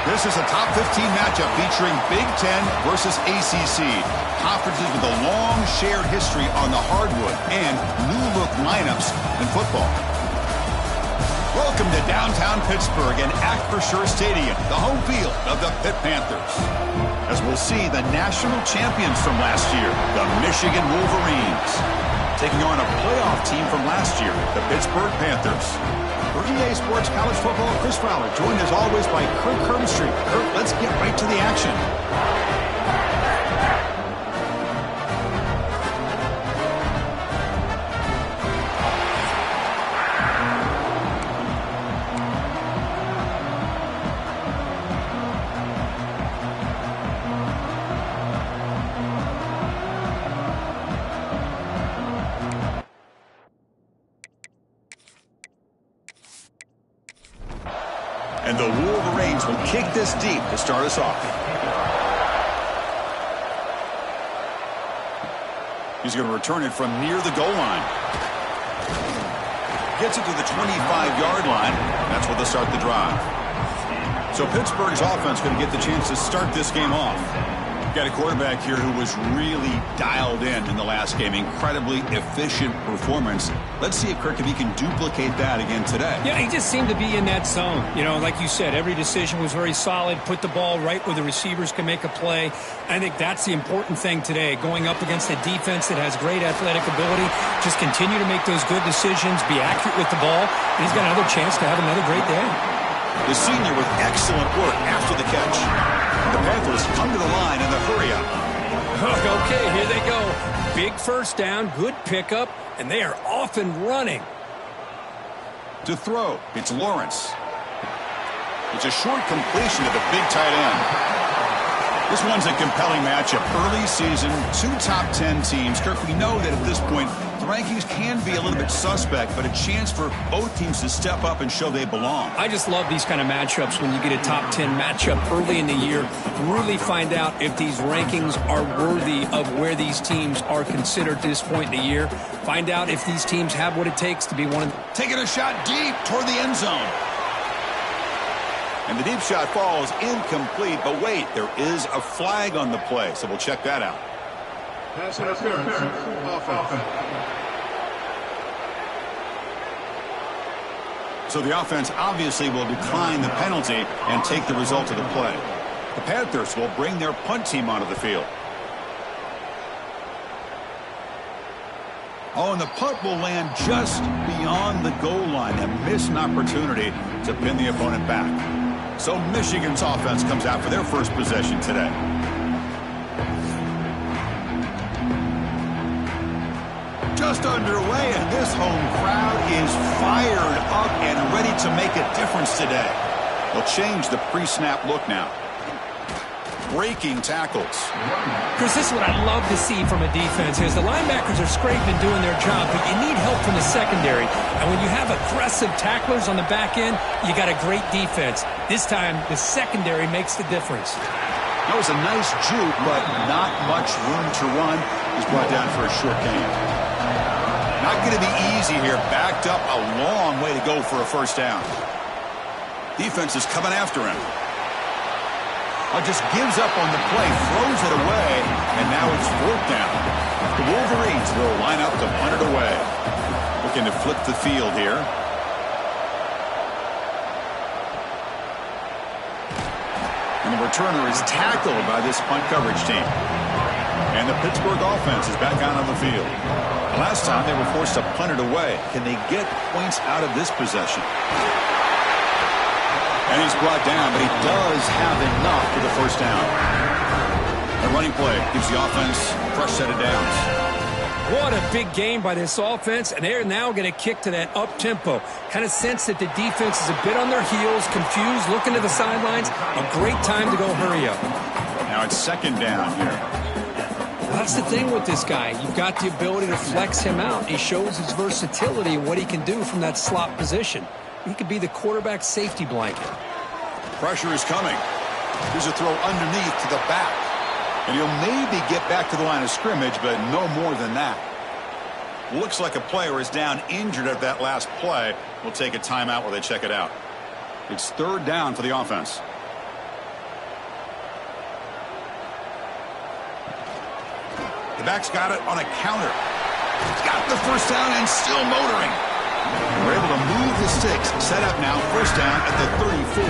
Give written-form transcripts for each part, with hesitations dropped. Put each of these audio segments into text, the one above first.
This is a top 15 matchup featuring Big Ten versus ACC. Conferences with a long shared history on the hardwood and new-look lineups in football. Welcome to downtown Pittsburgh and Acrisure Stadium, the home field of the Pitt Panthers. As we'll see the national champions from last year, the Michigan Wolverines, taking on a playoff team from last year, the Pittsburgh Panthers. For EA Sports College Football, Chris Fowler, joined as always by Kurt Kirkstreet. Kurt, let's get right to the action. And the Wolverines will kick this deep to start us off. He's going to return it from near the goal line. Gets it to the 25-yard line. That's where they'll start the drive. So Pittsburgh's offense going to get the chance to start this game off. Got a quarterback here who was really dialed in the last game. Incredibly efficient performance. Let's see if Kirk, if he can duplicate that again today. Yeah, he just seemed to be in that zone. You know, like you said, every decision was very solid. Put the ball right where the receivers can make a play. I think that's the important thing today. Going up against a defense that has great athletic ability. Just continue to make those good decisions. Be accurate with the ball. And he's got another chance to have another great day. The senior with excellent work after the catch. The Panthers come to the line in the hurry-up. Okay, here they go. Big first down, good pickup, and they are off and running. To throw, it's Lawrence. It's a short completion to the big tight end. This one's a compelling matchup. Early season, two top 10 teams. Kirk, we know that at this point, the rankings can be a little bit suspect, but a chance for both teams to step up and show they belong. I just love these kind of matchups when you get a top 10 matchup early in the year. Really find out if these rankings are worthy of where these teams are considered at this point in the year. Find out if these teams have what it takes to be one of them. Taking a shot deep toward the end zone. And the deep shot falls incomplete, but wait, there is a flag on the play, so we'll check that out. Pass interference. Offense. So the offense obviously will decline the penalty and take the result of the play. The Panthers will bring their punt team onto the field. Oh, and the punt will land just beyond the goal line and miss an opportunity to pin the opponent back. So Michigan's offense comes out for their first possession today. Just underway, and this home crowd is fired up and ready to make a difference today. They'll change the pre-snap look now. Breaking tackles. Chris, this is what I love to see from a defense is the linebackers are scraping doing their job, but you need help from the secondary. And when you have aggressive tacklers on the back end, you got a great defense. This time, the secondary makes the difference. That was a nice juke, but not much room to run. He's brought down for a short gain. Not going to be easy here. Backed up a long way to go for a first down. Defense is coming after him. Just gives up on the play, throws it away, and now it's fourth down. The Wolverines will line up to punt it away. Looking to flip the field here. And the returner is tackled by this punt coverage team. And the Pittsburgh offense is back out on the field. Last time they were forced to punt it away. Can they get points out of this possession? And he's brought down, but he does have enough for the first down. A running play gives the offense a fresh set of downs. What a big game by this offense, and they're now going to kick to that up-tempo. Kind of sense that the defense is a bit on their heels, confused, looking to the sidelines. A great time to go hurry up. Now it's second down here. Well, that's the thing with this guy. You've got the ability to flex him out. He shows his versatility and what he can do from that slot position. He could be the quarterback safety blanket. Pressure is coming. Here's a throw underneath to the back. And he'll maybe get back to the line of scrimmage, but no more than that. Looks like a player is down injured at that last play. We'll take a timeout while they check it out. It's third down for the offense. The back's got it on a counter. Got the first down and still motoring. We're able to move the sticks. Set up now, first down at the 34.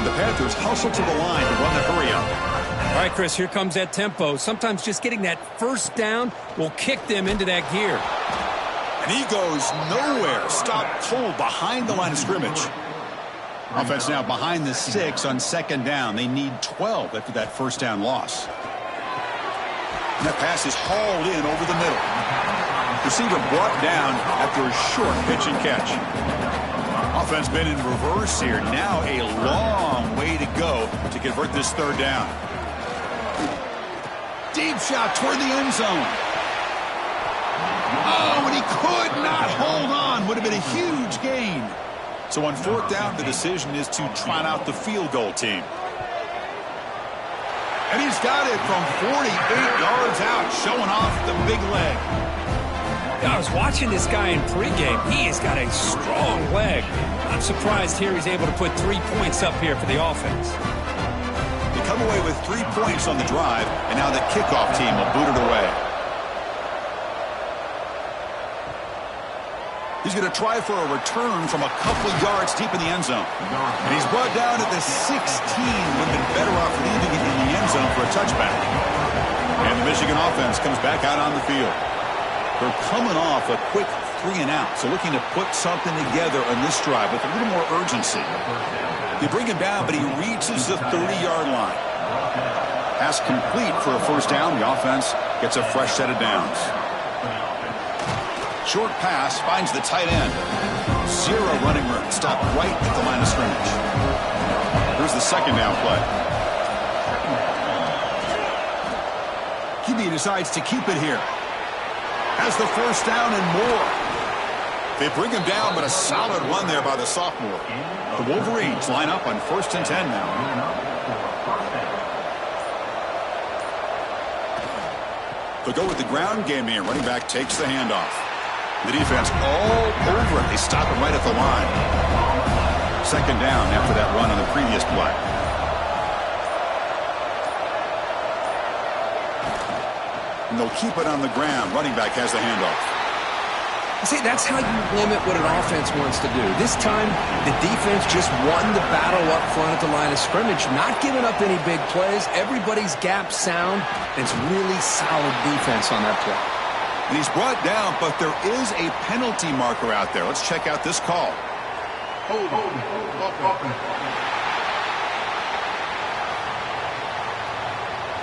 The Panthers hustle to the line to run the hurry up. All right, Chris, here comes that tempo. Sometimes just getting that first down will kick them into that gear. And he goes nowhere. Stopped cold behind the line of scrimmage. Offense now behind the 6 on second down. They need 12 after that first down loss. And that pass is hauled in over the middle. Receiver brought down after a short pitch and catch. Offense been in reverse here. Now a long way to go to convert this third down. Deep shot toward the end zone. Oh, and he could not hold on. Would have been a huge gain. So on fourth down, the decision is to trot out the field goal team. And he's got it from 48 yards out, showing off the big leg. I was watching this guy in pregame. He has got a strong leg. I'm surprised here he's able to put 3 points up here for the offense. They come away with 3 points on the drive, and now the kickoff team will boot it away. He's going to try for a return from a couple yards deep in the end zone. And he's brought down at the 16. Would have been better off leaving it in the end zone for a touchback. And the Michigan offense comes back out on the field. They're coming off a quick 3 and out, so looking to put something together on this drive with a little more urgency. They bring him down, but he reaches the 30-yard line. Pass complete for a first down. The offense gets a fresh set of downs. Short pass finds the tight end. 0 running room. Stopped right at the line of scrimmage. Here's the second down play. QB decides to keep it here. Has the first down and more. They bring him down, but a solid run there by the sophomore. The Wolverines line up on 1st and 10 now. They'll go with the ground game here. Running back takes the handoff. The defense all over it. They stop him right at the line. Second down after that run on the previous play. And they'll keep it on the ground. Running back has the handoff. See, that's how you limit what an offense wants to do. This time, the defense just won the battle up front at the line of scrimmage, not giving up any big plays. Everybody's gap sound. It's really solid defense on that play. And he's brought down, but there is a penalty marker out there. Let's check out this call.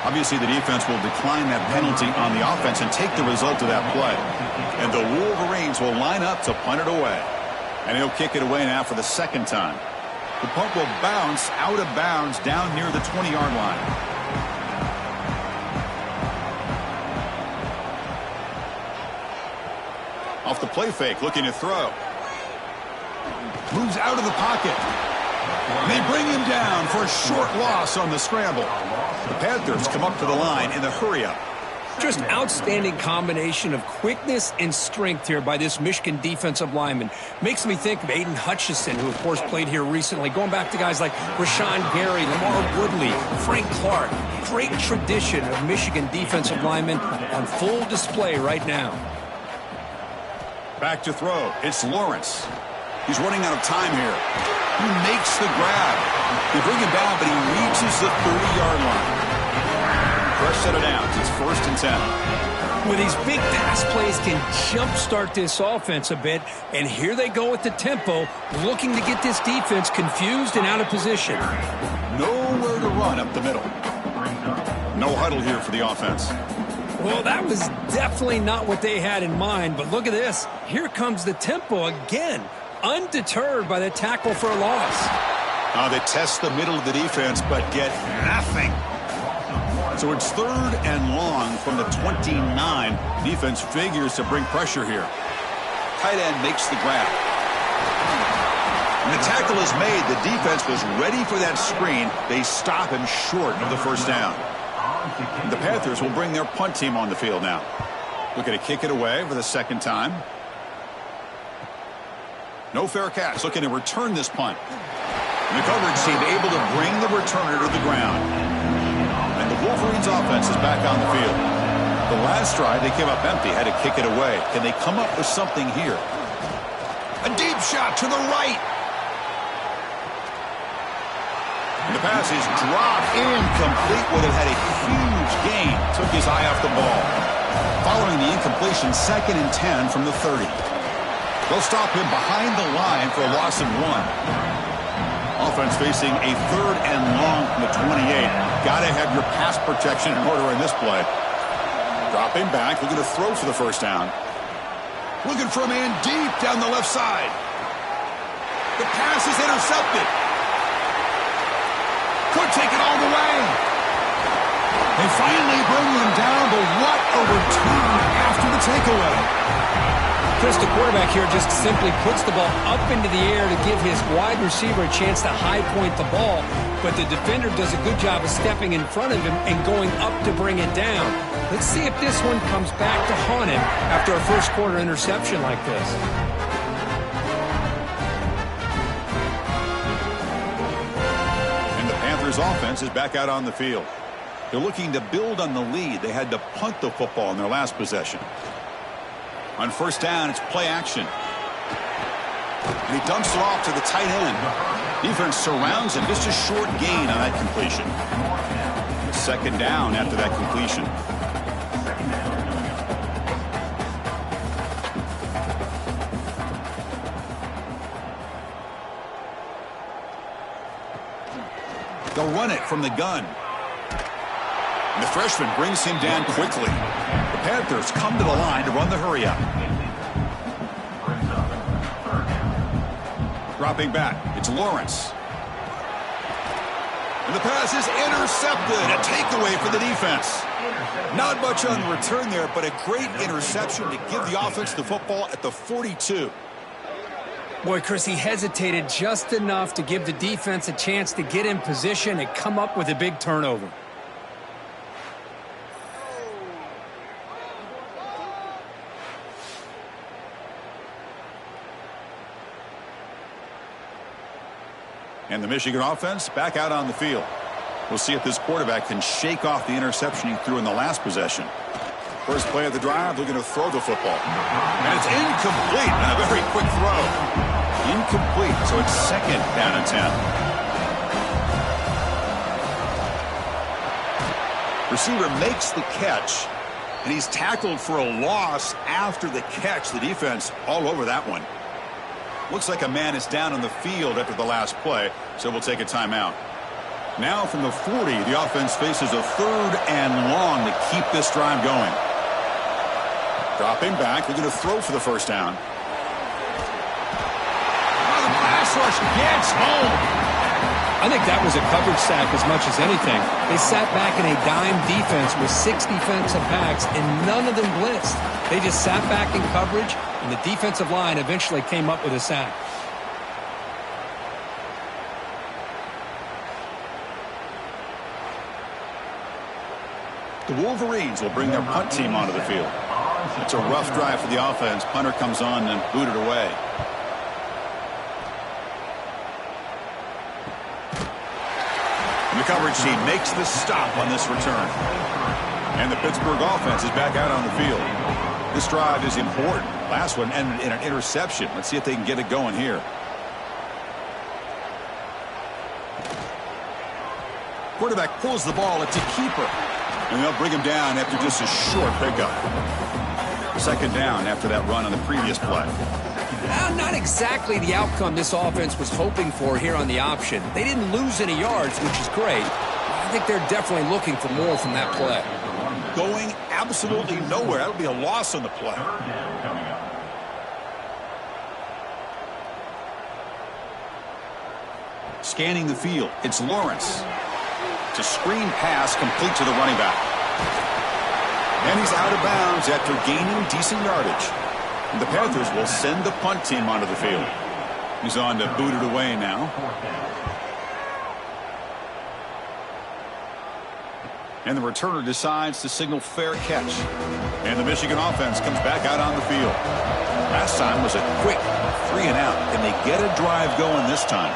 Obviously, the defense will decline that penalty on the offense and take the result of that play. And the Wolverines will line up to punt it away. And he'll kick it away now for the second time. The punt will bounce out of bounds down near the 20-yard line. Off the play fake, looking to throw. Moves out of the pocket. And they bring him down for a short loss on the scramble. The Panthers come up to the line in the hurry-up. Just outstanding combination of quickness and strength here by this Michigan defensive lineman. Makes me think of Aiden Hutchinson, who, of course, played here recently. Going back to guys like Rashawn Gary, Lamar Woodley, Frank Clark. Great tradition of Michigan defensive linemen on full display right now. Back to throw. It's Lawrence. He's running out of time here. He makes the grab. They bring him down, but he reaches the 30-yard line. Fresh set of downs. It's 1st and 10. Well, these big pass plays can jumpstart this offense a bit, and here they go with the tempo, looking to get this defense confused and out of position. Nowhere to run up the middle. No huddle here for the offense. Well, that was definitely not what they had in mind, but look at this. Here comes the tempo again, undeterred by the tackle for a loss. They test the middle of the defense, but get nothing. So it's 3rd and long from the 29. Defense figures to bring pressure here. Tight end makes the grab. And the tackle is made. The defense was ready for that screen. They stop him short of the first down. The Panthers will bring their punt team on the field now. Looking to kick it away for the second time. No fair catch. Looking to return this punt. And the coverage team able to bring the returner to the ground. And the Wolverines offense is back on the field. The last drive, they came up empty, had to kick it away. Can they come up with something here? A deep shot to the right. And the pass is dropped incomplete. Would have had a huge gain. Took his eye off the ball. Following the incompletion, 2nd and 10 from the 30. They'll stop him behind the line for a loss of 1. Offense facing a 3rd and long from the 28. Got to have your pass protection in order in this play. Dropping back, looking to throw for the first down. Looking for a man deep down the left side. The pass is intercepted. Could take it all the way. They finally bring him down, but what a return after the takeaway. Chris, the quarterback here just simply puts the ball up into the air to give his wide receiver a chance to high point the ball, but the defender does a good job of stepping in front of him and going up to bring it down. Let's see if this one comes back to haunt him after a first quarter interception like this. And the Panthers offense is back out on the field. They're looking to build on the lead. They had to punt the football in their last possession. On first down, it's play action. And he dumps it off to the tight end. Defense surrounds him. Just a short gain on that completion. 2nd down after that completion. They'll run it from the gun. And the freshman brings him down quickly. The Panthers come to the line to run the hurry-up. Dropping back, it's Lawrence. And the pass is intercepted. A takeaway for the defense. Not much on the return there, but a great interception to give the offense the football at the 42. Boy, Chris, he hesitated just enough to give the defense a chance to get in position and come up with a big turnover. And the Michigan offense back out on the field. We'll see if this quarterback can shake off the interception he threw in the last possession. First play of the drive, looking to throw the football. And it's incomplete on a very quick throw. Incomplete, so it's 2nd down and 10. Receiver makes the catch, and he's tackled for a loss after the catch. The defense all over that one. Looks like a man is down on the field after the last play, so we'll take a timeout. Now from the 40, the offense faces a 3rd and long to keep this drive going. Dropping back, looking to throw for the first down. Oh, the pass rush gets home. I think that was a coverage sack as much as anything. They sat back in a dime defense with 6 defensive backs, and none of them blitzed. They just sat back in coverage, and the defensive line eventually came up with a sack. The Wolverines will bring their punt team onto the field. It's a rough drive for the offense. Punter comes on and booted away. And the coverage team makes the stop on this return. And the Pittsburgh offense is back out on the field. This drive is important. Last one ended in an interception. Let's see if they can get it going here. Quarterback pulls the ball. It's a keeper. And they'll bring him down after just a short pickup. 2nd down after that run on the previous play. Not exactly the outcome this offense was hoping for here on the option. They didn't lose any yards, which is great. I think they're definitely looking for more from that play. Going absolutely nowhere. That would be a loss on the play. Scanning the field, it's Lawrence. It's a screen pass complete to the running back. And he's out of bounds after gaining decent yardage. And the Panthers will send the punt team onto the field. He's on to boot it away now. And the returner decides to signal fair catch. And the Michigan offense comes back out on the field. Last time was a quick 3 and out. Can they get a drive going this time?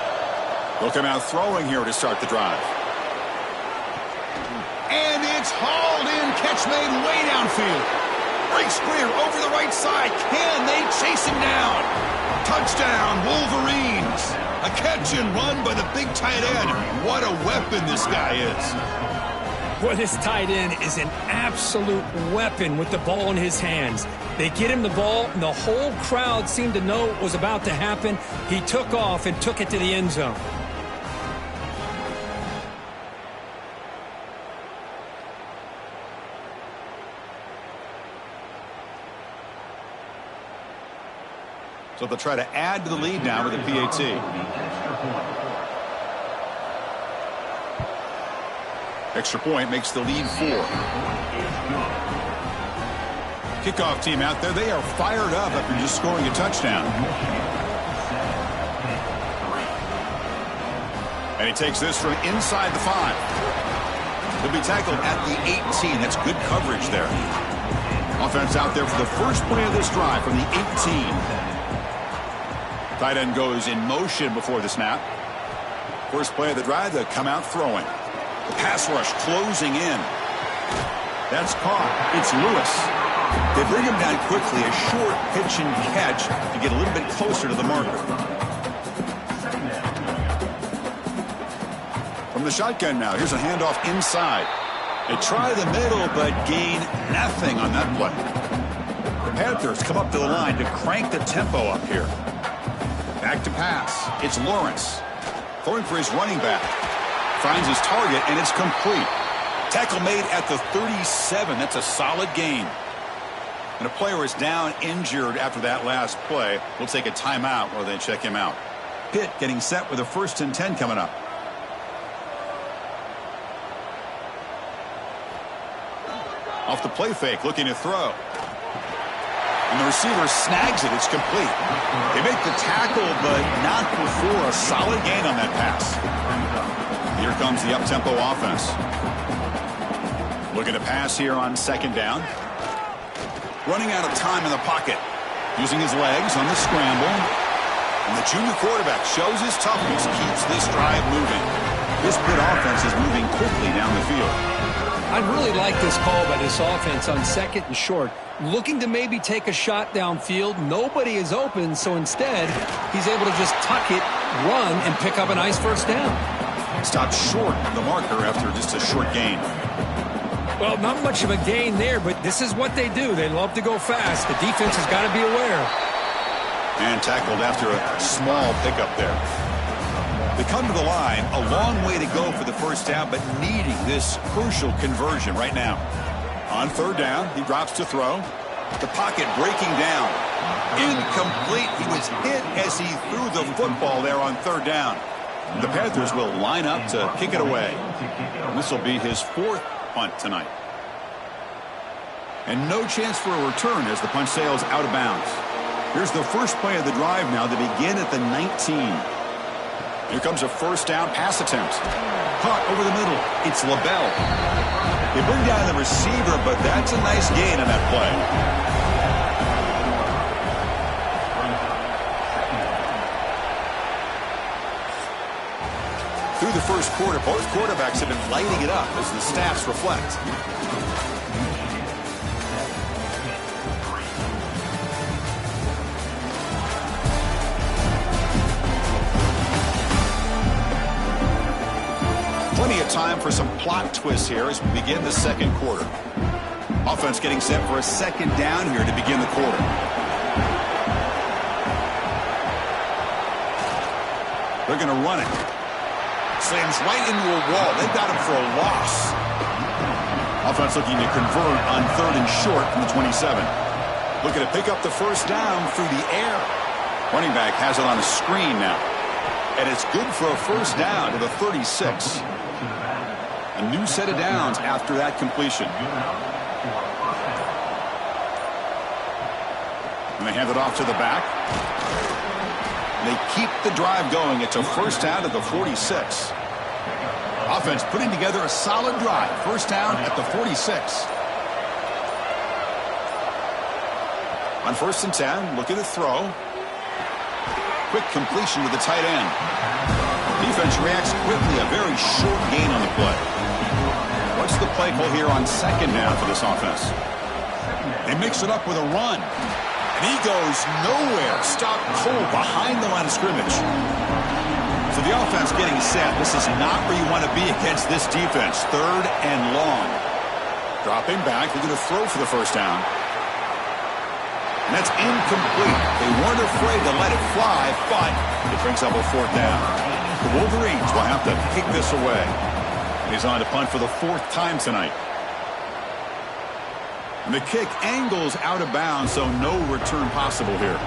They'll come out throwing here to start the drive. And it's hauled in. Catch made way downfield. Breaks clear over the right side. Can they chase him down? Touchdown, Wolverines. A catch and run by the big tight end. What a weapon this guy is. Well, this tight end is an absolute weapon with the ball in his hands. They get him the ball, and the whole crowd seemed to know what was about to happen. He took off and took it to the end zone. So they'll try to add to the lead now with a PAT. Extra point makes the lead 4. Kickoff team out there. They are fired up after just scoring a touchdown. And he takes this from inside the 5. He'll be tackled at the 18. That's good coverage there. Offense out there for the first play of this drive from the 18. Tight end goes in motion before the snap. First play of the drive, they come out throwing. The pass rush closing in. That's caught. It's Lewis. They bring him down quickly. A short pitch and catch to get a little bit closer to the marker. From the shotgun now, here's a handoff inside. They try the middle, but gain nothing on that play. The Panthers come up to the line to crank the tempo up here. Back to pass. It's Lawrence. Throwing for his running back. Finds his target, and it's complete. Tackle made at the 37. That's a solid gain. And a player is down injured after that last play. We'll take a timeout while they check him out. Pitt getting set with a 1st and 10 coming up. Off the play fake, looking to throw. And the receiver snags it. It's complete. They make the tackle, but not before a solid gain on that pass. Here comes the up-tempo offense. Looking to pass here on 2nd down. Running out of time in the pocket. Using his legs on the scramble. And the junior quarterback shows his toughness, keeps this drive moving. This Pitt offense is moving quickly down the field. I really like this call by this offense on 2nd and short. Looking to maybe take a shot downfield. Nobody is open, so instead, he's able to just tuck it, run, and pick up a nice 1st down. Stopped short of the marker after just a short gain. Well, not much of a gain there, but this is what they do. They love to go fast. The defense has got to be aware. And tackled after a small pickup there. They come to the line, a long way to go for the 1st down, but needing this crucial conversion right now. On 3rd down, he drops to throw. The pocket breaking down. Incomplete. He was hit as he threw the football there on 3rd down. The Panthers will line up to kick it away. This will be his 4th punt tonight. And no chance for a return as the punt sails out of bounds. Here's the first play of the drive now to begin at the 19. Here comes a 1st down pass attempt. Caught over the middle. It's LaBelle. They bring down the receiver, but that's a nice gain on that play. Through the 1st quarter, both quarterbacks have been lighting it up as the stats reflect. Plenty of time for some plot twists here as we begin the 2nd quarter. Offense getting set for a 2nd down here to begin the quarter. They're going to run it. Slams right into a wall. They've got him for a loss. Offense looking to convert on 3rd and short from the 27. Looking to pick up the 1st down through the air. Running back has it on a screen now. And it's good for a 1st down to the 36. A new set of downs after that completion. And they hand it off to the back. They keep the drive going. It's a 1st down to the 46. Offense putting together a solid drive. 1st down at the 46. On 1st and 10, looking to throw. Quick completion to the tight end. Defense reacts quickly. A very short gain on the play. What's the play call here on second down for this offense. They mix it up with a run. And he goes nowhere. Stopped cold behind the line of scrimmage. So the offense getting set. This is not where you want to be against this defense. 3rd and long. Dropping back. They're going to throw for the first down. And that's incomplete. They weren't afraid to let it fly, but it brings up a 4th down. The Wolverines will have to kick this away. He's on to punt for the 4th time tonight. And the kick angles out of bounds, so no return possible here.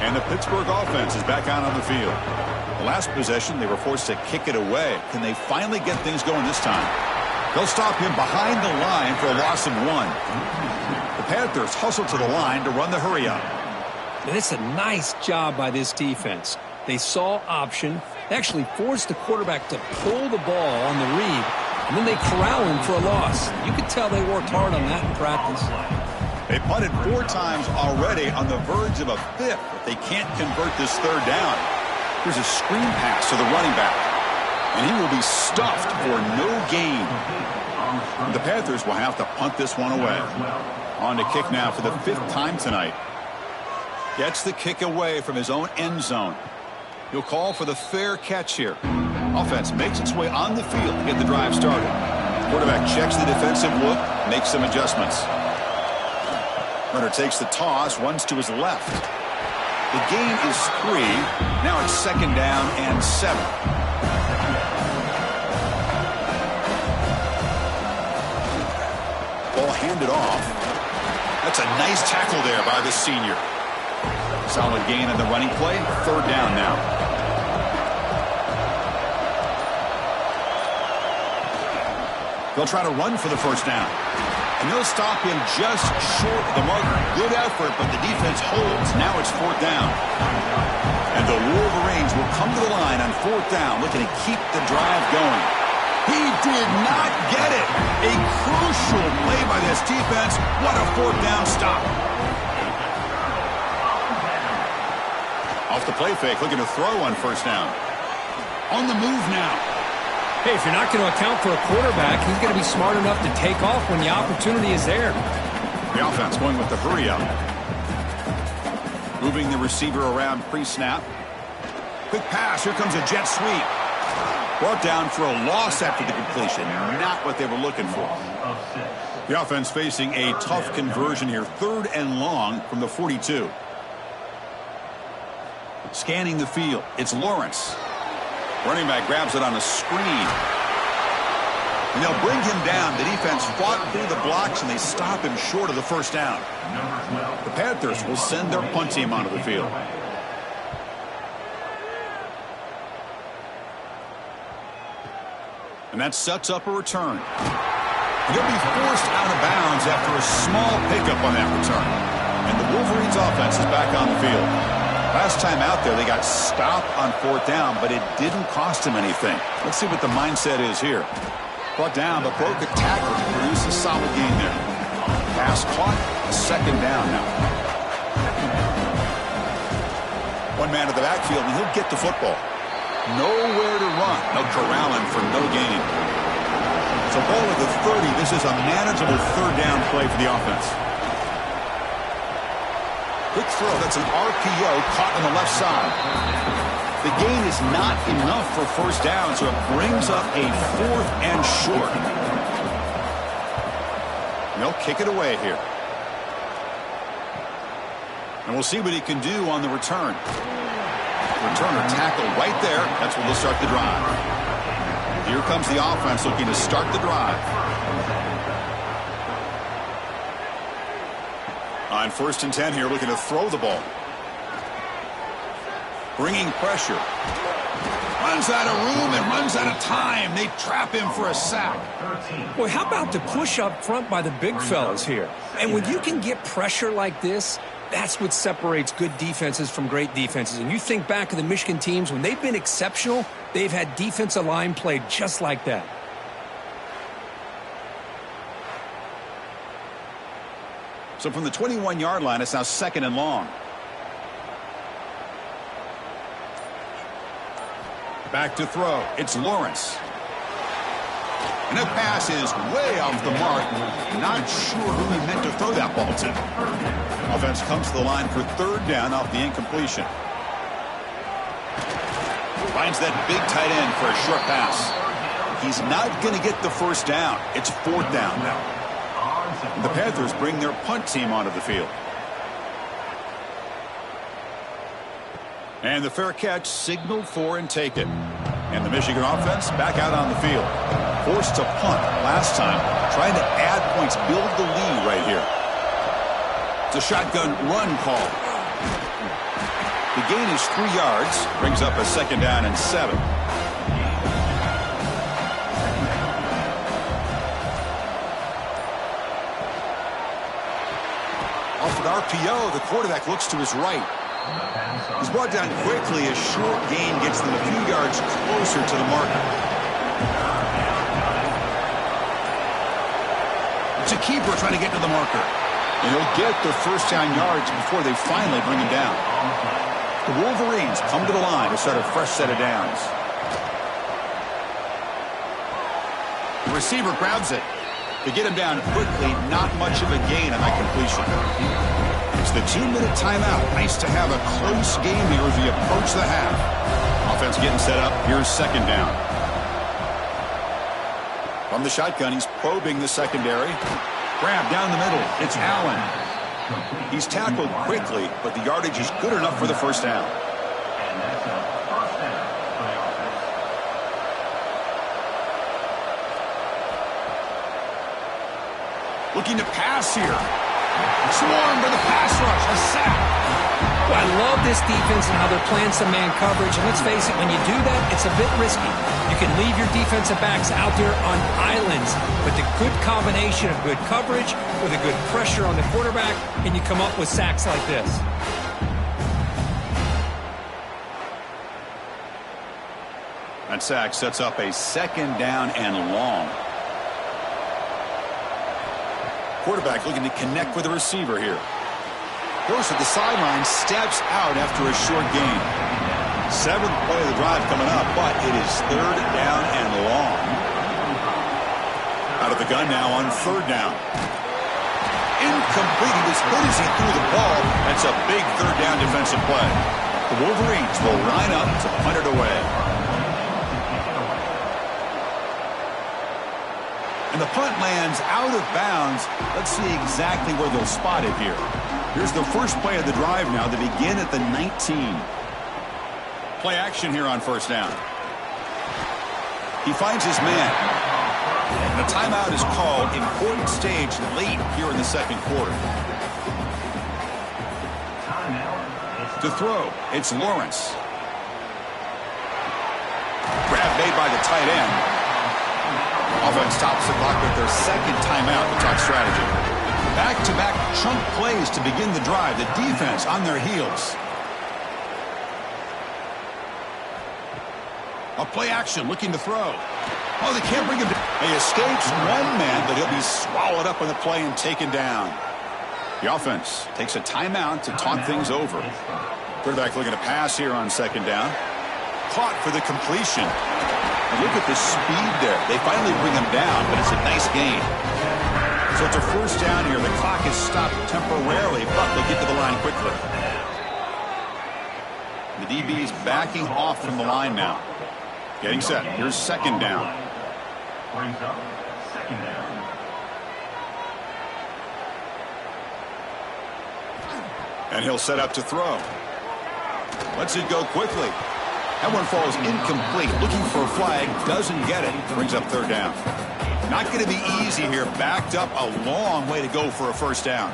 And the Pittsburgh offense is back out on the field. The last possession, they were forced to kick it away. Can they finally get things going this time? They'll stop him behind the line for a loss of 1. The Panthers hustle to the line to run the hurry up. And it's a nice job by this defense. They saw option. They actually forced the quarterback to pull the ball on the read, and then they corral him for a loss. You could tell they worked hard on that in practice. They punted 4 times already, on the verge of a 5th, but they can't convert this 3rd down. Here's a screen pass to the running back, and he will be stuffed for no gain. The Panthers will have to punt this one away. On to kick now for the 5th time tonight. Gets the kick away from his own end zone. He'll call for the fair catch here. Offense makes its way on the field to get the drive started. Quarterback checks the defensive look, makes some adjustments. Runner takes the toss, runs to his left. The gain is 3. Now it's 2nd down and 7. Ball handed off. That's a nice tackle there by the senior. Solid gain on the running play. 3rd down now. They'll try to run for the first down. And they'll stop him just short of the mark. Good effort, but the defense holds. Now it's 4th down. And the Wolverines will come to the line on 4th down, looking to keep the drive going. He did not get it. A crucial play by this defense. What a 4th down stop. Off the play fake, looking to throw on first down. On the move now. Hey, if you're not going to account for a quarterback, he's going to be smart enough to take off when the opportunity is there. The offense going with the hurry up. Moving the receiver around pre-snap. Quick pass. Here comes a jet sweep. Brought down for a loss after the completion. Not what they were looking for. The offense facing a tough conversion here. 3rd and long from the 42. Scanning the field. It's Lawrence. Running back grabs it on a screen. And they'll bring him down. The defense fought through the blocks, and they stop him short of the first down. The Panthers will send their punt team onto the field. And that sets up a return. And he'll be forced out of bounds after a small pickup on that return. And the Wolverines offense is back on the field. Last time out there, they got stopped on 4th down, but it didn't cost him anything. Let's see what the mindset is here. Brought down, but broke a tackle to produce a solid gain there. Pass caught, 2nd down now. One man to the backfield, and he'll get the football. Nowhere to run. They'll corral him for no gain. So ball at the 30. This is a manageable 3rd down play for the offense. Quick throw. That's an RPO caught on the left side. The gain is not enough for first down, so it brings up a 4th and short. And they'll kick it away here. And we'll see what he can do on the return. Returner tackle right there. That's where they'll start the drive. Here comes the offense looking to start the drive. On 1st and 10 here, looking to throw the ball. Bringing pressure. Runs out of room and runs out of time. They trap him for a sack. Boy, how about the push up front by the big fellas here? And when you can get pressure like this, that's what separates good defenses from great defenses. And you think back of the Michigan teams, when they've been exceptional, they've had defensive line play just like that. So from the 21-yard line, it's now 2nd and long. Back to throw. It's Lawrence. And that pass is way off the mark. Not sure who he meant to throw that ball to. Offense comes to the line for third down off the incompletion. Finds that big tight end for a short pass. He's not going to get the first down. It's fourth down now. The Panthers bring their punt team onto the field. And the fair catch signaled for and taken. And the Michigan offense back out on the field. Forced to punt last time. Trying to add points, build the lead right here. It's a shotgun run call. The gain is 3 yards. Brings up a second down and 7. Off an RPO, the quarterback looks to his right. He's brought down quickly. A short gain gets them a few yards closer to the marker. It's a keeper trying to get to the marker. And he'll get the first down yards before they finally bring him down. The Wolverines come to the line to start a fresh set of downs. The receiver grabs it. To get him down quickly, not much of a gain on that completion. It's the 2-minute timeout. Nice to have a close game here as we approach the half. Offense getting set up. Here's second down. From the shotgun, he's probing the secondary. Grab down the middle. It's Allen. He's tackled quickly, but the yardage is good enough for the first down. Looking to pass here. Swarmed by the pass rush. A sack. Well, I love this defense and how they're playing some man coverage. And let's face it, when you do that, it's a bit risky. You can leave your defensive backs out there on islands. But the good combination of good coverage with a good pressure on the quarterback, and you come up with sacks like this. That sack sets up a second down and long. Quarterback looking to connect with the receiver here. Goes to the sideline, steps out after a short gain. 7th play of the drive coming up, but it is third down and long. Out of the gun now on third down. Incomplete. He was hit as he threw the ball. That's a big third down defensive play. The Wolverines will line up to punt it away. And the punt lands out of bounds. Let's see exactly where they'll spot it here. Here's the first play of the drive now. They begin at the 19. Play action here on first down. He finds his man. And the timeout is called. Important stage late here in the second quarter. To throw, it's Lawrence. Grab made by the tight end. Offense stops the clock with their second timeout to talk strategy. Back-to-back chunk plays to begin the drive. The defense on their heels. A play action looking to throw. Oh, they can't bring him down. He escapes one man, but he'll be swallowed up on the play and taken down. The offense takes a timeout to talk things over. Quarterback looking to pass here on second down. Caught for the completion. And look at the speed there. They finally bring him down, but it's a nice gain. So it's a first down here. The clock is stopped temporarily, but they get to the line quickly. The DB is backing off from the line now. Getting set. Here's second down. Brings up second down. And he'll set up to throw. Lets it go quickly. That one falls incomplete. Looking for a flag. Doesn't get it. Brings up third down. Not going to be easy here. Backed up a long way to go for a first down.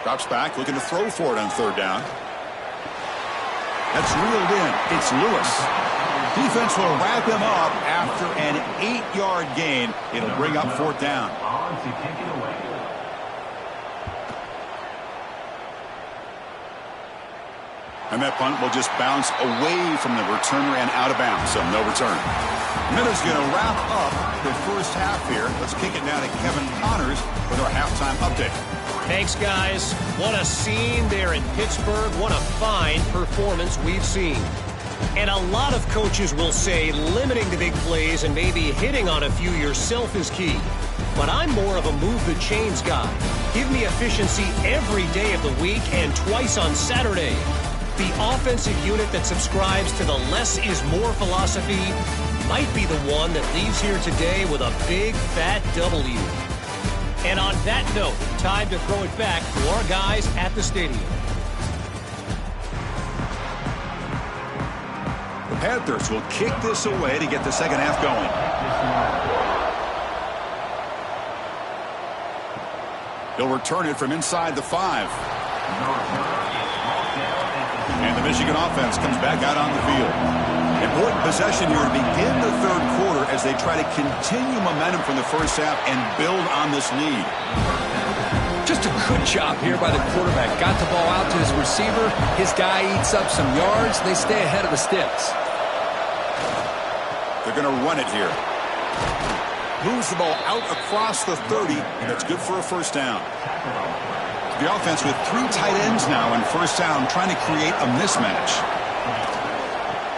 Drops back. Looking to throw for it on third down. That's reeled in. It's Lewis. Defense will wrap him up after an 8-yard gain. It'll bring up fourth down. And that punt will just bounce away from the returner and out of bounds, so no return. Minutes going to wrap up the first half here. Let's kick it now to Kevin Connors with our halftime update. Thanks, guys. What a scene there in Pittsburgh. What a fine performance we've seen. And a lot of coaches will say limiting the big plays and maybe hitting on a few yourself is key. But I'm more of a move the chains guy. Give me efficiency every day of the week and twice on Saturday. The offensive unit that subscribes to the less is more philosophy might be the one that leaves here today with a big fat W. And on that note, time to throw it back to our guys at the stadium. The Panthers will kick this away to get the second half going. He'll return it from inside the 5. And the Michigan offense comes back out on the field. Important possession here to begin the third quarter as they try to continue momentum from the first half and build on this lead. Just a good job here by the quarterback. Got the ball out to his receiver. His guy eats up some yards. They stay ahead of the sticks. They're going to run it here. Moves the ball out across the 30, and that's good for a first down. The offense with 3 tight ends now on first down, trying to create a mismatch.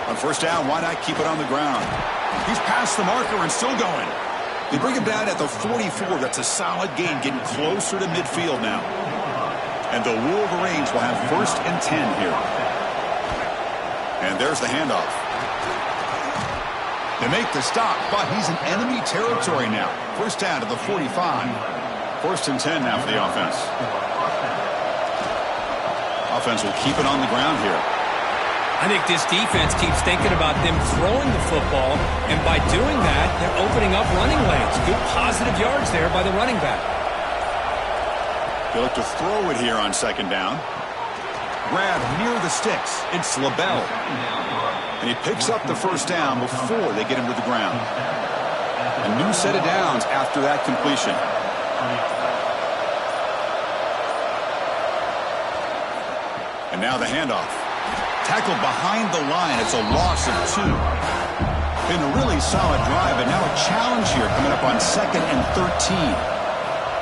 On first down, why not keep it on the ground? He's past the marker and still going. They bring him down at the 44. That's a solid gain, getting closer to midfield now. And the Wolverines will have 1st and 10 here. And there's the handoff. They make the stop, but he's in enemy territory now. First down to the 45. 1st and 10 now for the offense. Offense will keep it on the ground here. I think this defense keeps thinking about them throwing the football, and by doing that, they're opening up running lanes. Good positive yards there by the running back. They look to throw it here on second down. Grab near the sticks. It's LaBelle. And he picks up the first down before they get him to the ground. A new set of downs after that completion. And now the handoff. Tackled behind the line. It's a loss of 2. Been a really solid drive, but now a challenge here coming up on 2nd and 13.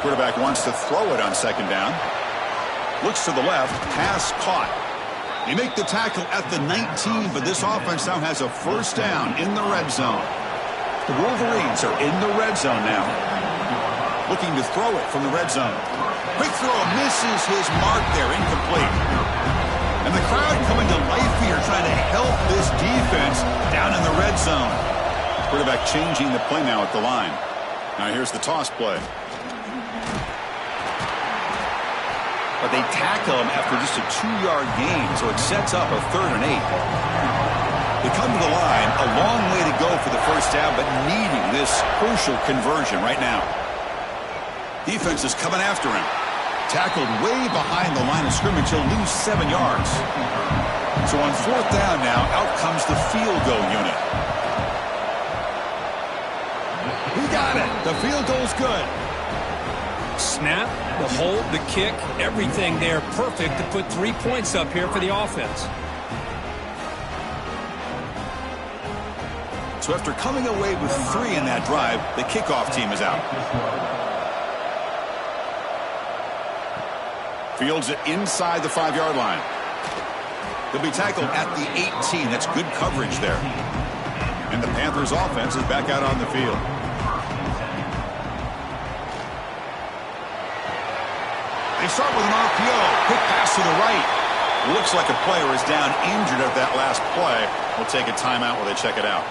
Quarterback wants to throw it on second down. Looks to the left. Pass caught. They make the tackle at the 19, but this offense now has a first down in the red zone. The Wolverines are in the red zone now. Looking to throw it from the red zone. Quick throw, misses his mark there, incomplete. And the crowd coming to life here, trying to help this defense down in the red zone. Quarterback changing the play now at the line. Now here's the toss play. But they tackle him after just a 2-yard gain, so it sets up a 3rd and 8. They come to the line, a long way to go for the first down, but needing this crucial conversion right now. Defense is coming after him. Tackled way behind the line of scrimmage. He'll lose 7 yards. So on 4th down now, out comes the field goal unit. He got it. The field goal's good. Snap, the hold, the kick, everything there perfect to put 3 points up here for the offense. So after coming away with 3 in that drive, the kickoff team is out. Fields it inside the 5-yard line. He'll be tackled at the 18. That's good coverage there. And the Panthers offense is back out on the field. They start with an RPO. Quick pass to the right. Looks like a player is down injured at that last play. We'll take a timeout while they check it out.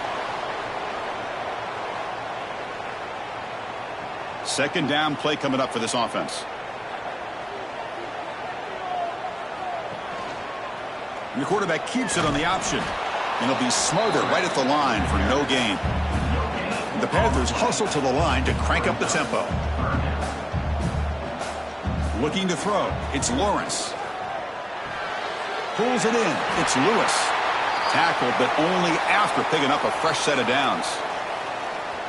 Second down play coming up for this offense. And the quarterback keeps it on the option. And he'll be smothered right at the line for no gain. And the Panthers hustle to the line to crank up the tempo. Looking to throw. It's Lawrence. Pulls it in. It's Lewis. Tackled, but only after picking up a fresh set of downs.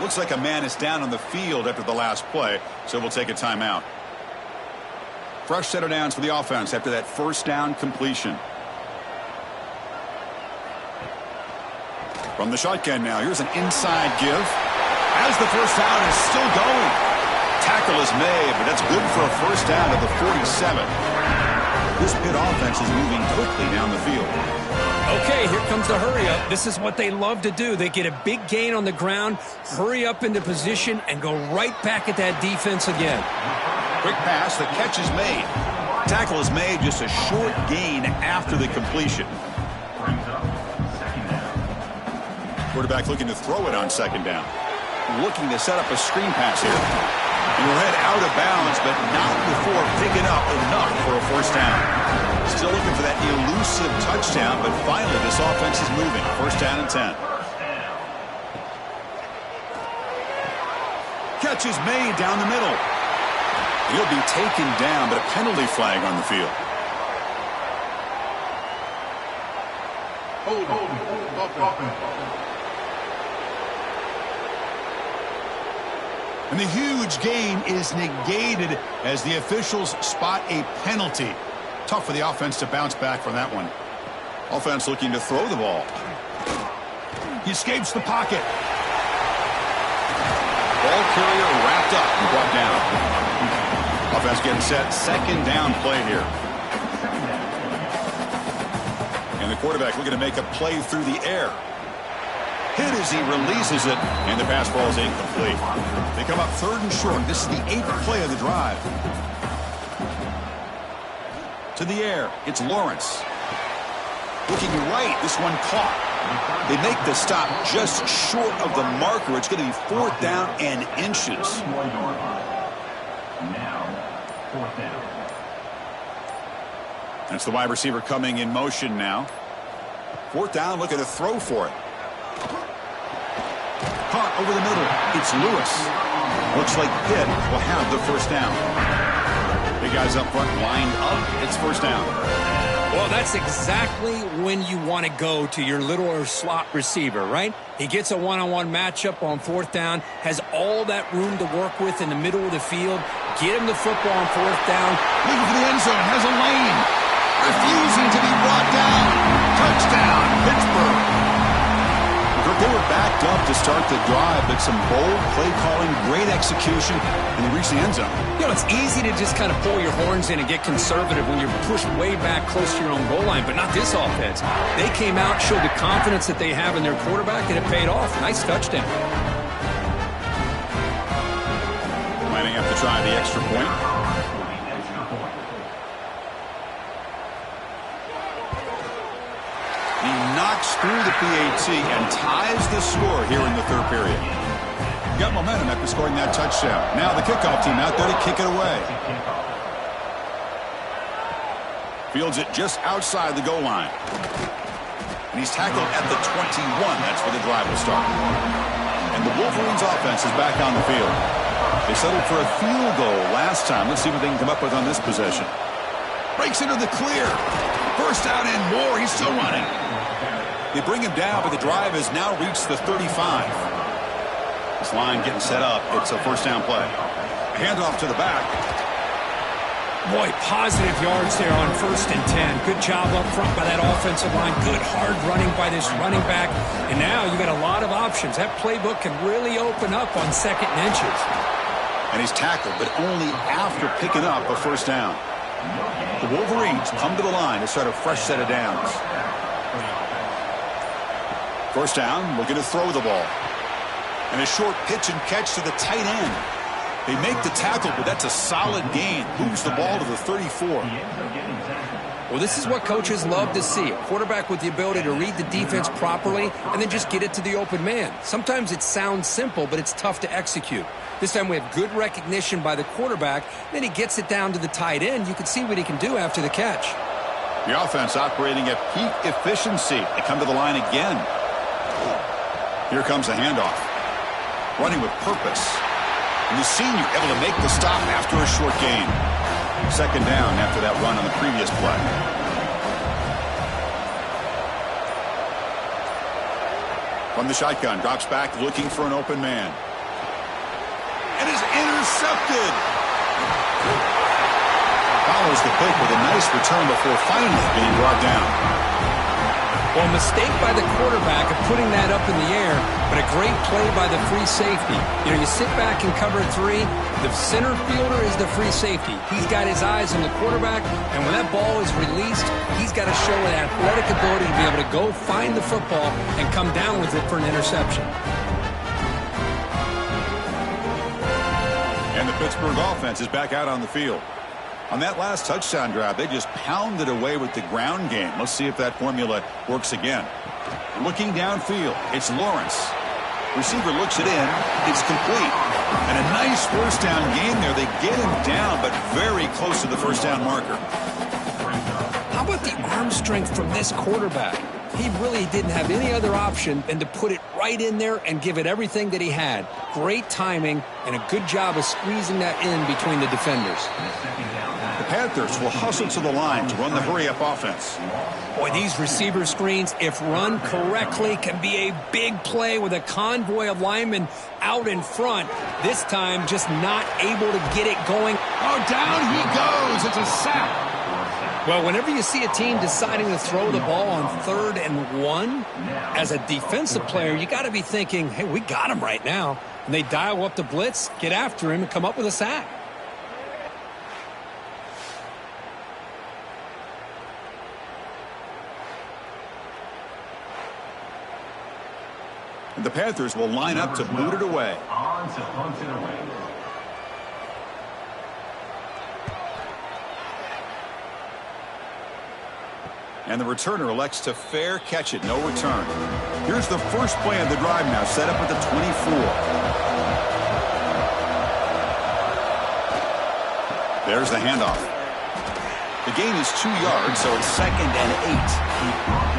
Looks like a man is down on the field after the last play, so we'll take a timeout. Fresh set of downs for the offense after that first down completion. From the shotgun now, here's an inside give. As the first down is still going. Tackle is made, but that's good for a first down at the 47. This Pitt offense is moving quickly down the field. Okay, here comes the hurry up. This is what they love to do. They get a big gain on the ground, hurry up into position, and go right back at that defense again. Quick pass, the catch is made. Tackle is made, just a short gain after the completion. Quarterback looking to throw it on second down. Looking to set up a screen pass here. And he'll head out of bounds, but not before picking up enough for a first down. Still looking for that elusive touchdown, but finally this offense is moving. First down and 10. Catch is made down the middle. He'll be taken down, but a penalty flag on the field. And the huge gain is negated as the officials spot a penalty. Tough for the offense to bounce back from that one. Offense looking to throw the ball. He escapes the pocket. Ball carrier wrapped up and brought down. Offense getting set. Second down play here. And the quarterback looking to make a play through the air. Hit as he releases it, and the pass ball is incomplete. They come up third and short. This is the 8th play of the drive. To the air, it's Lawrence. Looking right, this one caught. They make the stop just short of the marker. It's going to be 4th down and inches. That's the wide receiver coming in motion now. 4th down, looking to throw for it. Caught over the middle. It's Lewis. Looks like Pitt will have the first down. Big guys up front lined up. It's first down. Well, that's exactly when you want to go to your little or slot receiver, right? He gets a one-on-one matchup on 4th down, has all that room to work with in the middle of the field. Get him the football on 4th down. Looking for the end zone. Has a lane. Refusing to be brought down. Touchdown, Pittsburgh. They were backed up to start the drive, but some bold play calling, great execution, and they reached the end zone. You know, it's easy to just kind of pull your horns in and get conservative when you're pushed way back close to your own goal line, but not this offense. They came out, showed the confidence that they have in their quarterback, and it paid off. Nice touchdown. Lining up to try the extra point. He knocks through the PAT and ties the score here in the third period. Got momentum after scoring that touchdown. Now the kickoff team out there to kick it away. Fields it just outside the goal line. And he's tackled at the 21. That's where the drive will start. And the Wolverines offense is back on the field. They settled for a field goal last time. Let's see what they can come up with on this possession. Breaks into the clear. First down and more. He's still running. They bring him down, but the drive has now reached the 35. This line getting set up. It's a first down play. Handoff to the back. Boy, positive yards there on 1st and 10. Good job up front by that offensive line. Good hard running by this running back. And now you got a lot of options. That playbook can really open up on 2nd and inches. And he's tackled, but only after picking up a first down. The Wolverines come to the line to start a fresh set of downs. First down, looking to throw the ball. And a short pitch and catch to the tight end. They make the tackle, but that's a solid gain. Moves the ball to the 34. Well, this is what coaches love to see. A quarterback with the ability to read the defense properly and then just get it to the open man. Sometimes it sounds simple, but it's tough to execute. This time we have good recognition by the quarterback. Then he gets it down to the tight end. You can see what he can do after the catch. The offense operating at peak efficiency. They come to the line again. Here comes the handoff. Running with purpose. And the senior able to make the stop after a short gain. Second down after that run on the previous play. From the shotgun, drops back looking for an open man. And is intercepted. Follows the pick with a nice return before finally being brought down. Well, a mistake by the quarterback of putting that up in the air, but a great play by the free safety. You know, you sit back and cover 3. The center fielder is the free safety. He's got his eyes on the quarterback, and when that ball is released, he's got to show an athletic ability to be able to go find the football and come down with it for an interception. And the Pittsburgh offense is back out on the field. On that last touchdown drive, they just pounded away with the ground game. Let's see if that formula works again. Looking downfield, it's Lawrence. Receiver looks it in. It's complete. And a nice first down gain there. They get him down, but very close to the first down marker. How about the arm strength from this quarterback? He really didn't have any other option than to put it right in there and give it everything that he had. Great timing and a good job of squeezing that in between the defenders. The Panthers will hustle to the line to run the hurry-up offense. Boy, these receiver screens, if run correctly, can be a big play with a convoy of linemen out in front. This time, just not able to get it going. Oh, down he goes. It's a sack. Well, whenever you see a team deciding to throw the ball on 3rd and 1, as a defensive player, you got to be thinking, hey, we got him right now. And they dial up the blitz, get after him, and come up with a sack. And the Panthers will line up to boot it away. And the returner elects to fair catch it, no return. Here's the first play of the drive now, set up at the 24. There's the handoff. The gain is 2 yards, so it's 2nd and 8.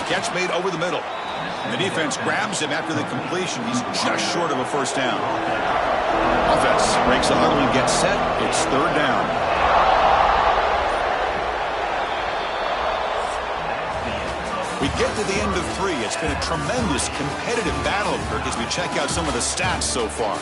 Catch made over the middle. And the defense grabs him after the completion. He's just short of a first down. Offense breaks the huddle and gets set. It's 3rd down. We get to the end of 3. It's been a tremendous competitive battle, Kirk, as we check out some of the stats so far.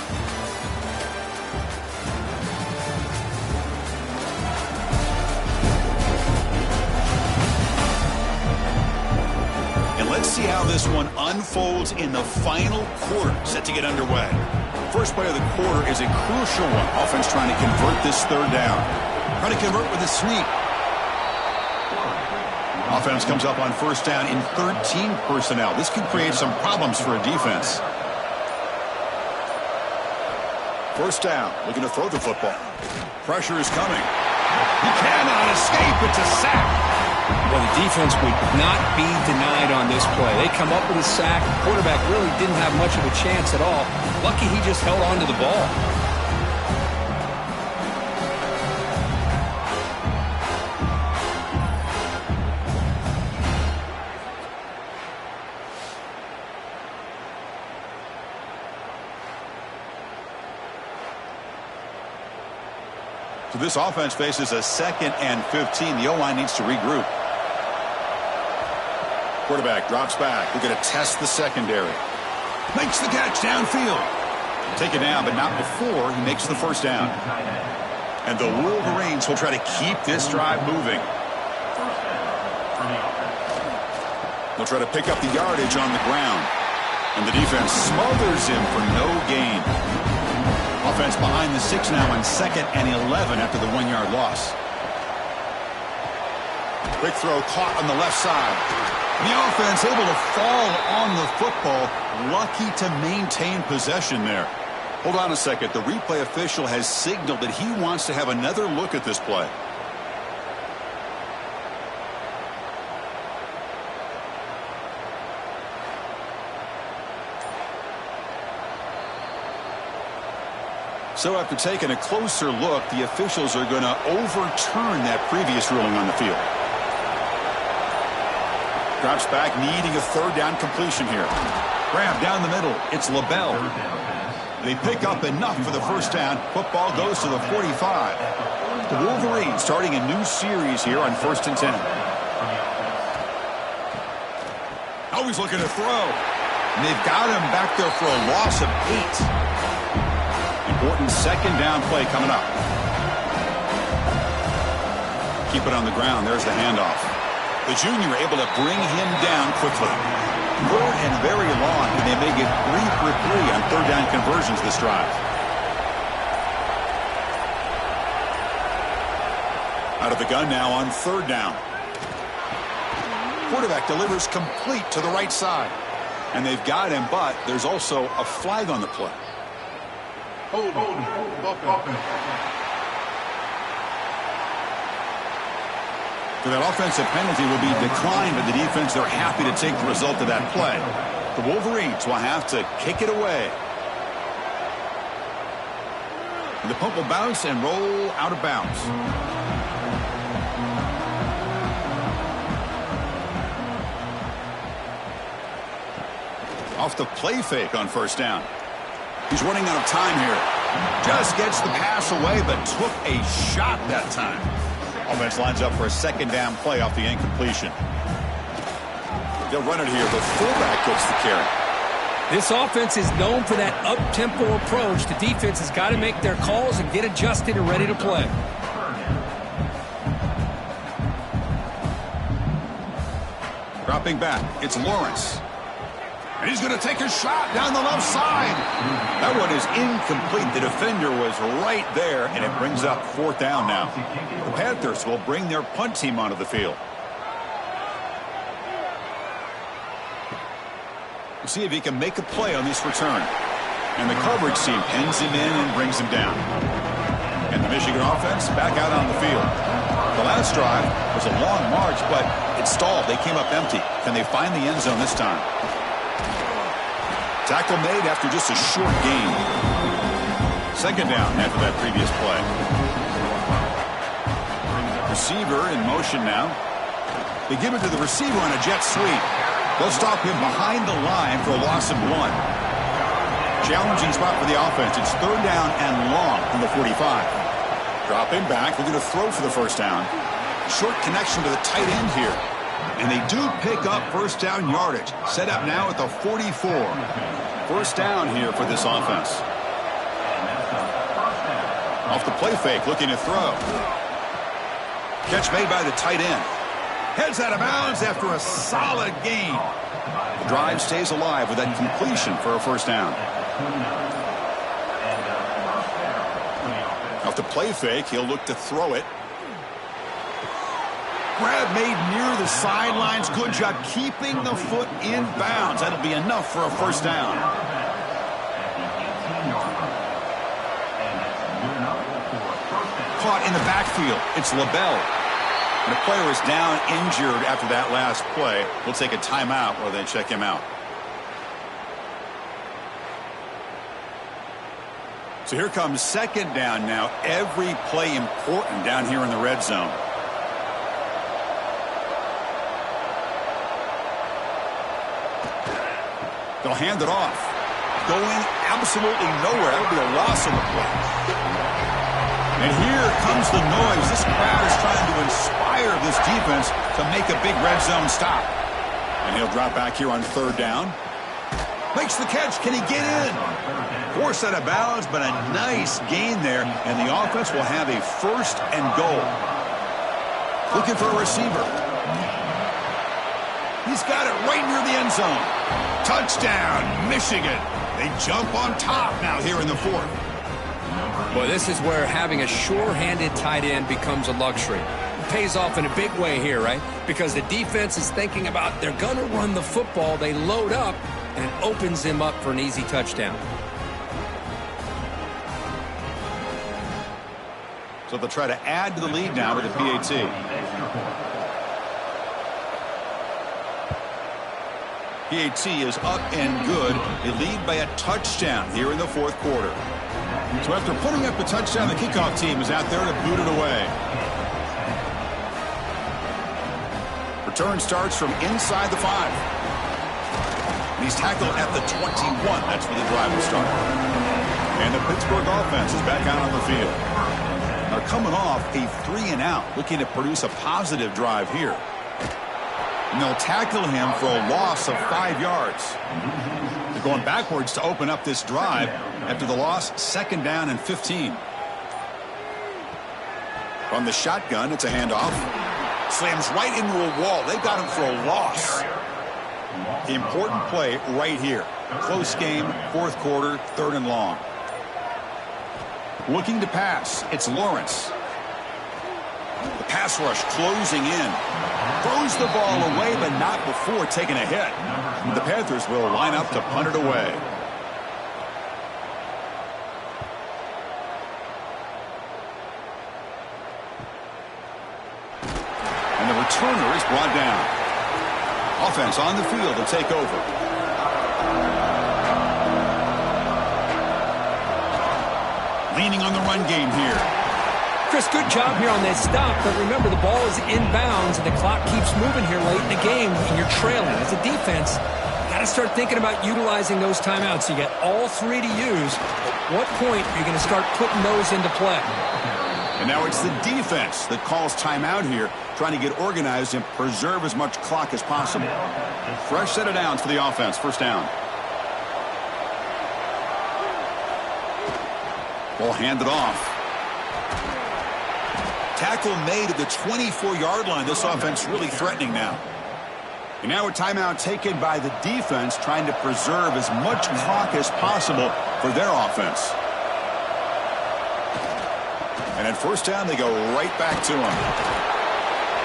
Let's see how this one unfolds in the final quarter, set to get underway. First play of the quarter is a crucial one. Offense trying to convert this 3rd down. Trying to convert with a sweep. Offense comes up on first down in 13 personnel. This could create some problems for a defense. First down, looking to throw the football. Pressure is coming. He cannot escape. It's a sack. Well, the defense would not be denied on this play. They come up with a sack. The quarterback really didn't have much of a chance at all. Lucky he just held on to the ball. So this offense faces a 2nd and 15. The O-line needs to regroup. Quarterback drops back. We're going to test the secondary. Makes the catch downfield. Taken down, but not before he makes the first down. And the Wolverines will try to keep this drive moving. They'll try to pick up the yardage on the ground. And the defense smothers him for no gain. Offense behind the 6 now on 2nd and 11 after the 1-yard loss. Quick throw caught on the left side. The offense able to fall on the football. Lucky to maintain possession there. Hold on a second. The replay official has signaled that he wants to have another look at this play. So after taking a closer look, the officials are going to overturn that previous ruling on the field. Drops back, needing a 3rd down completion here. Grab down the middle. It's LaBelle. They pick up enough for the first down. Football goes to the 45. The Wolverines starting a new series here on 1st and 10. Always looking to throw. And they've got him back there for a loss of 8. important second down play coming up. Keep it on the ground. There's the handoff. The junior able to bring him down quickly. Third and very long, and they may get 3 for 3 on third down conversions this drive. Out of the gun now on third down. Quarterback delivers complete to the right side. And they've got him, but there's also a flag on the play. Hold. Offense. So that offensive penalty will be declined by the defense. They're happy to take the result of that play. The Wolverines will have to kick it away. The punt will bounce and roll out of bounds. Off the play fake on first down. He's running out of time here. Just gets the pass away, but took a shot that time. Offense lines up for a second down play off the incompletion. They'll run it here. The fullback gets the carry. This offense is known for that up-tempo approach. The defense has got to make their calls and get adjusted and ready to play. Dropping back, it's Lawrence. And he's going to take a shot down the left side. That one is incomplete. The defender was right there, and it brings up fourth down now. The Panthers will bring their punt team onto the field. We'll see if he can make a play on this return. And the coverage team pins him in and brings him down. And the Michigan offense back out on the field. The last drive was a long march, but it stalled. They came up empty. Can they find the end zone this time? Tackle made after just a short gain. Second down after that previous play. Receiver in motion now. They give it to the receiver on a jet sweep. They'll stop him behind the line for a loss of 1. Challenging spot for the offense. It's third down and long from the 45. Dropping back. They're going to throw for the first down. Short connection to the tight end here. And they do pick up first down yardage. Set up now at the 44. First down here for this offense. Off the play fake, looking to throw. Catch made by the tight end. Heads out of bounds after a solid gain. The drive stays alive with that completion for a first down. Off the play fake, he'll look to throw it. Grab made near the sidelines. Good job keeping the foot in bounds. That'll be enough for a first down. Caught in the backfield. It's LaBelle. And the player is down injured after that last play. We'll take a timeout while they check him out. So here comes second down now. Every play important down here in the red zone. They'll hand it off. Going absolutely nowhere. That'll be a loss on the play. And here comes the noise. This crowd is trying to inspire this defense to make a big red zone stop. And he'll drop back here on third down. Makes the catch. Can he get in? Forced out of bounds, but a nice gain there. And the offense will have a first and goal. Looking for a receiver. He's got it right near the end zone. Touchdown, Michigan. They jump on top now here in the fourth. Boy, this is where having a sure-handed tight end becomes a luxury. It pays off in a big way here, right? Because the defense is thinking about they're going to run the football. They load up, and it opens them up for an easy touchdown. So they'll try to add to the lead now with the PAT. PAT is up and good. They lead by a touchdown here in the fourth quarter. So after putting up a touchdown, the kickoff team is out there to boot it away. Return starts from inside the 5. And he's tackled at the 21. That's where the drive will start. And the Pittsburgh offense is back out on the field. They're coming off a 3-and-out, looking to produce a positive drive here. And they'll tackle him for a loss of 5 yards. The Going backwards to open up this drive after the loss, 2nd down and 15. From the shotgun, it's a handoff. Slams right into a wall. They've got him for a loss. The important play right here. Close game, 4th quarter, 3rd and long. Looking to pass, it's Lawrence. The pass rush closing in. Throws the ball away, but not before taking a hit. The Panthers will line up to punt it away. And the returner is brought down. Offense on the field to take over. Leaning on the run game here. Chris, good job here on that stop, but remember the ball is inbounds and the clock keeps moving here late in the game and you're trailing. As a defense, you got to start thinking about utilizing those timeouts. You got all 3 to use. At what point are you going to start putting those into play? And now it's the defense that calls timeout here, trying to get organized and preserve as much clock as possible. Fresh set of downs for the offense. 1st down. Ball handed off. Tackle made at the 24-yard line. This offense really threatening now. And now a timeout taken by the defense, trying to preserve as much clock as possible for their offense. And at 1st down, they go right back to him.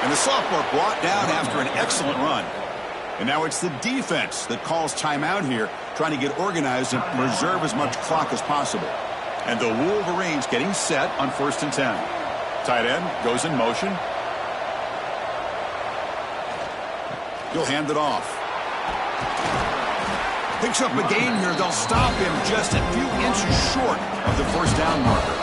And the sophomore brought down after an excellent run. And now it's the defense that calls timeout here, trying to get organized and preserve as much clock as possible. And the Wolverines getting set on 1st and 10. Tight end goes in motion. He'll hand it off. Picks up a gain here. They'll stop him just a few inches short of the 1st down marker.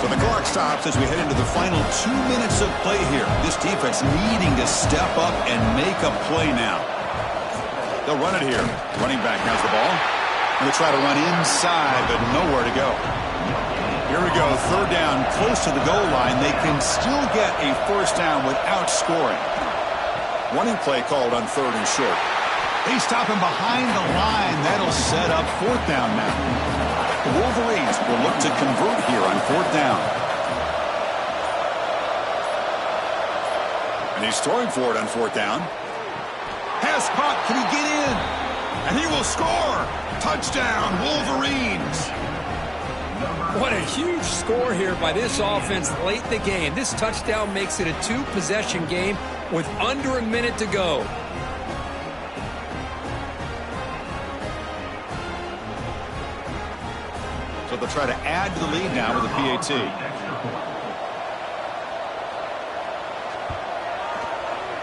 So the clock stops as we head into the final 2 minutes of play here. This defense needing to step up and make a play now. They'll run it here. Running back has the ball. And they try to run inside, but nowhere to go. Here we go, 3rd down, close to the goal line. They can still get a 1st down without scoring. Running play called on 3rd and short. They stop him behind the line. That'll set up 4th down now. The Wolverines will look to convert here on 4th down. And he's throwing for it on 4th down. Pass caught, can he get in? And he will score! Touchdown, Wolverines! What a huge score here by this offense late in the game. This touchdown makes it a 2-possession game with under a minute to go. So they'll try to add to the lead now with a PAT.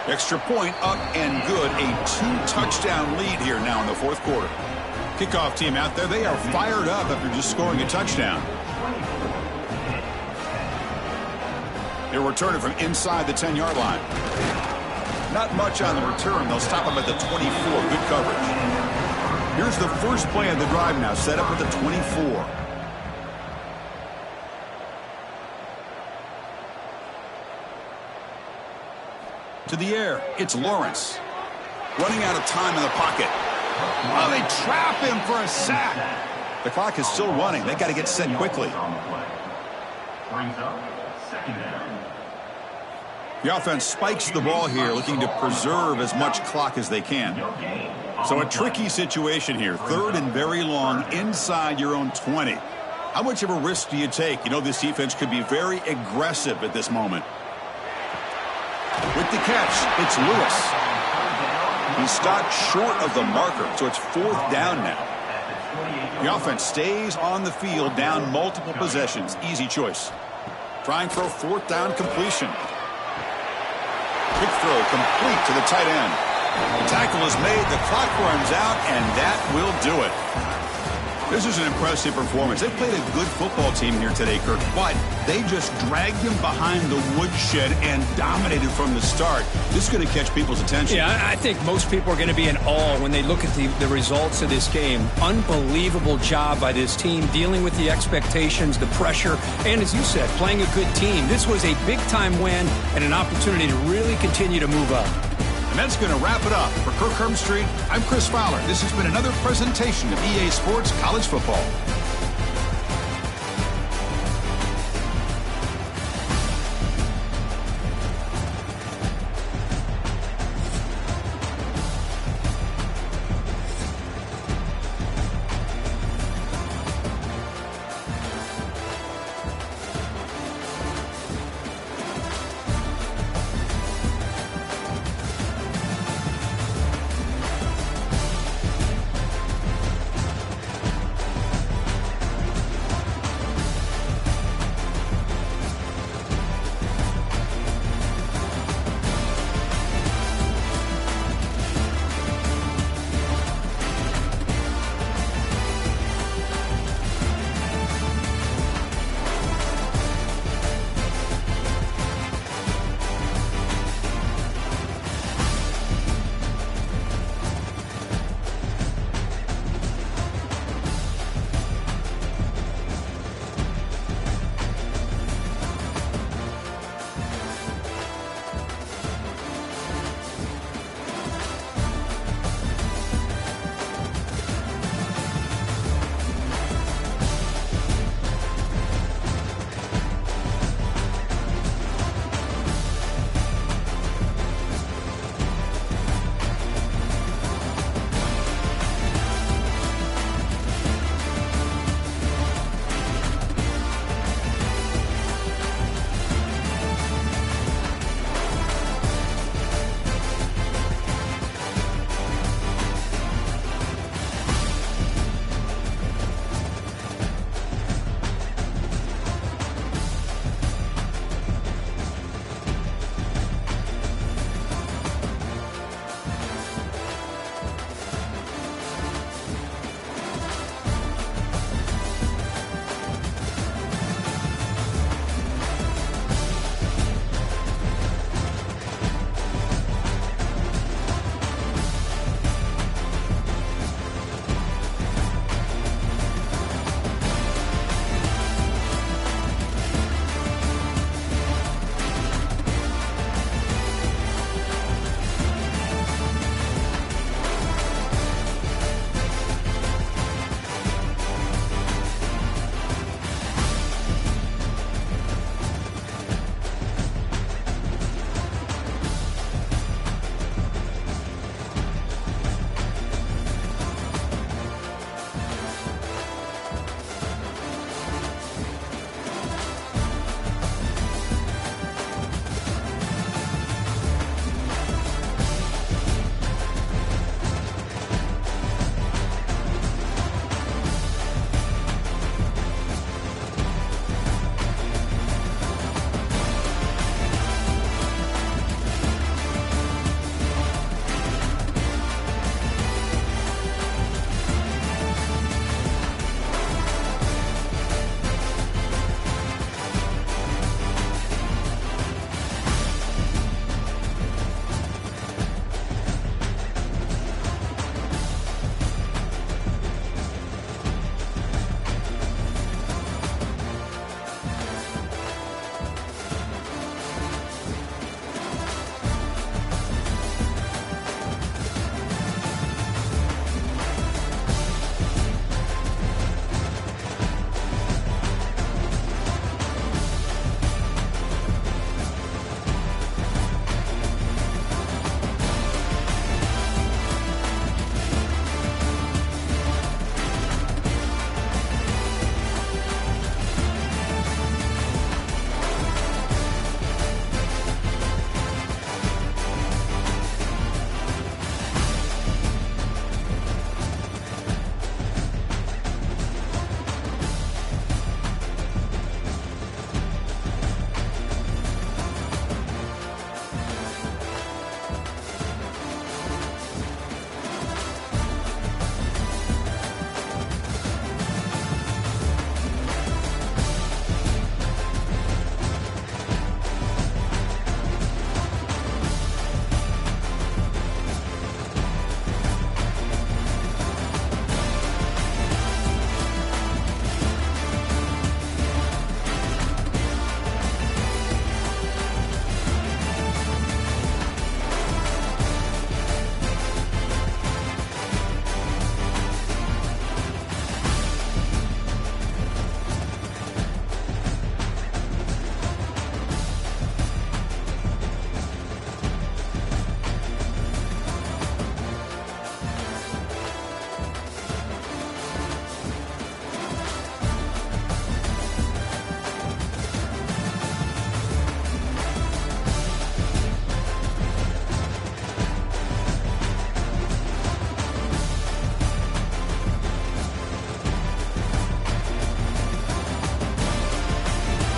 Extra point up and good. A 2-touchdown lead here now in the 4th quarter. Kickoff team out there. They are fired up after just scoring a touchdown. They'll return it from inside the 10-yard line. Not much on the return. They'll stop him at the 24. Good coverage. Here's the first play of the drive now, set up at the 24. To the air, it's Lawrence. Running out of time in the pocket. Oh, they trap him for a sack. The clock is still running. They got to get set quickly. The offense spikes the ball here, looking to preserve as much clock as they can. So a tricky situation here. 3rd and very long inside your own 20. How much of a risk do you take? You know, this defense could be very aggressive at this moment. With the catch, it's Lewis. He's stopped short of the marker, so it's 4th down now. The offense stays on the field, down multiple possessions. Easy choice. Trying for a 4th down completion. Quick throw complete to the tight end. The tackle is made, the clock runs out, and that will do it. This is an impressive performance. They played a good football team here today, Kirk, but they just dragged him behind the woodshed and dominated from the start. This is going to catch people's attention. Yeah, I think most people are going to be in awe when they look at the results of this game. Unbelievable job by this team, dealing with the expectations, the pressure, and as you said, playing a good team. This was a big-time win and an opportunity to really continue to move up. And that's going to wrap it up. For Kirk Herbstreit, I'm Chris Fowler. This has been another presentation of EA Sports College Football.